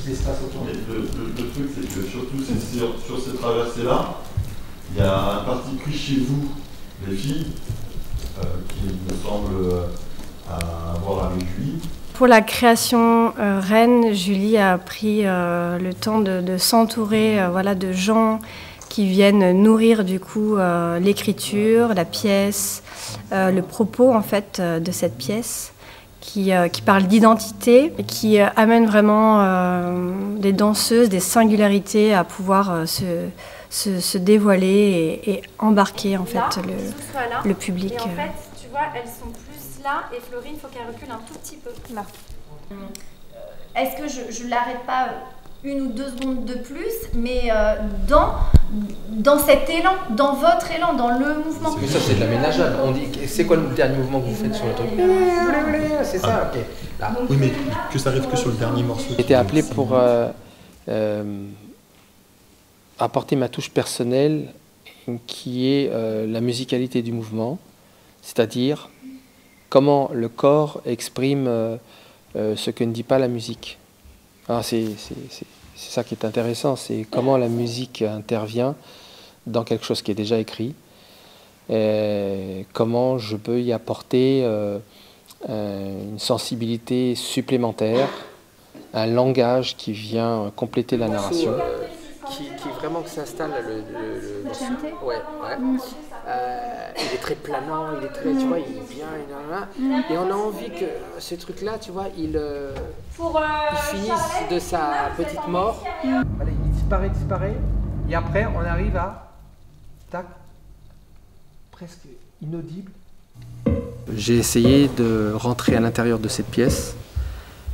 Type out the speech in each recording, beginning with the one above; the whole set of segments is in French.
l'espace autour. Le truc, c'est que surtout sur ces traversées-là, il y a un parti pris chez vous, les filles, qui me semble avoir avec Julie. Pour la création Rennes, Julie a pris le temps de s'entourer voilà, de gens qui viennent nourrir du coup l'écriture, la pièce, le propos en fait de cette pièce qui parle d'identité et qui amène vraiment des danseuses, des singularités à pouvoir se dévoiler et embarquer en fait le public. Et en fait, tu vois, elles sont plus là et Florine, il faut qu'elle recule un tout petit peu. Là. Est-ce que je l'arrête pas 1 ou 2 secondes de plus, mais dans cet élan, dans votre élan, dans le mouvement. Mais ça, c'est de l'aménageable. On dit, c'est quoi le dernier mouvement que vous faites sur le truc? C'est ça, ok. Là. Oui, mais que ça arrive que sur le dernier morceau. J'ai été appelé pour apporter ma touche personnelle, qui est la musicalité du mouvement, c'est-à-dire comment le corps exprime ce que ne dit pas la musique. Alors c'est ça qui est intéressant, c'est comment la musique intervient dans quelque chose qui est déjà écrit, et comment je peux y apporter une sensibilité supplémentaire, un langage qui vient compléter la narration. Qui vraiment s'installe le morceau. Ouais. Il est très planant, il est très, tu vois, il vient, et on a envie que ce truc-là, tu vois, il finisse de sa petite mort. Allez, il disparaît, et après on arrive à, tac, presque inaudible. J'ai essayé de rentrer à l'intérieur de cette pièce,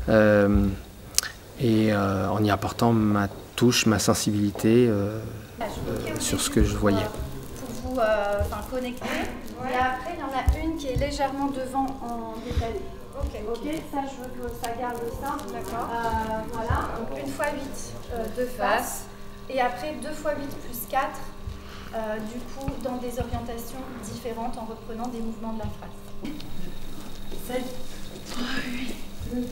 et en y apportant ma touche, ma sensibilité sur ce que je voyais. Pour vous connecter. Et après, il y en a une qui est légèrement devant en décalé. Ok, ça je veux que ça garde ça. D'accord. Voilà, donc 1 fois 8 de face. Et après 2 fois 8 plus 4, du coup, dans des orientations différentes en reprenant des mouvements de la phrase. 7, 3, 8, 2,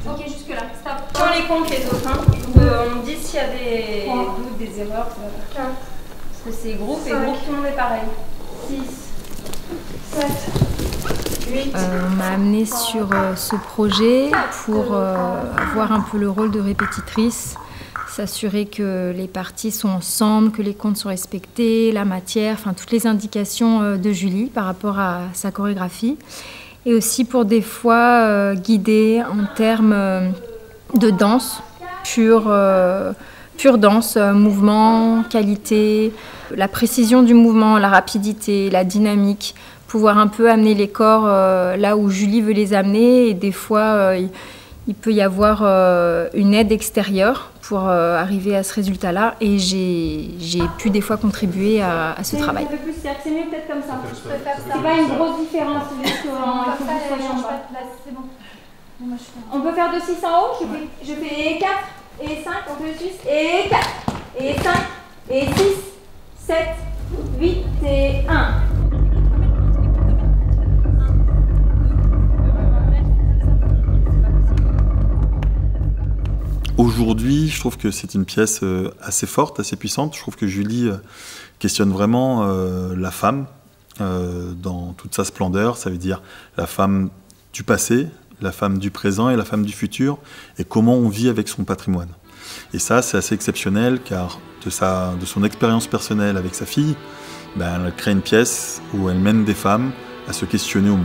3. Ok, jusque là, stop. On les compte les autres, hein. On me dit s'il y a des doutes, des erreurs. 4. Parce que c'est groupe et groupe, tout le monde est pareil. 6, 7, 8. On m'a amenée sur ce projet pour avoir un peu le rôle de répétitrice, s'assurer que les parties sont ensemble, que les comptes sont respectés, la matière, enfin toutes les indications de Julie par rapport à sa chorégraphie. Et aussi pour des fois guider en termes de danse, pure danse, mouvement, qualité, la précision du mouvement, la rapidité, la dynamique, pouvoir un peu amener les corps là où Julie veut les amener. Et des fois, il peut y avoir une aide extérieure pour arriver à ce résultat-là. Et j'ai pu des fois contribuer à ce travail. Un peu plus, c'est mieux peut-être comme ça. Je peux faire ça. C'est pas une grosse différence, c'est juste c'est bon. On peut faire de 6 en haut, je fais 4 et 5, on fait le 6, et 4, et 5, et 6, 7, 8 et 1. Aujourd'hui, je trouve que c'est une pièce assez forte, assez puissante. Je trouve que Julie questionne vraiment la femme dans toute sa splendeur. Ça veut dire la femme du passé, la femme du présent et la femme du futur, et comment on vit avec son patrimoine. Et ça, c'est assez exceptionnel, car de son expérience personnelle avec sa fille, elle crée une pièce où elle mène des femmes à se questionner au monde.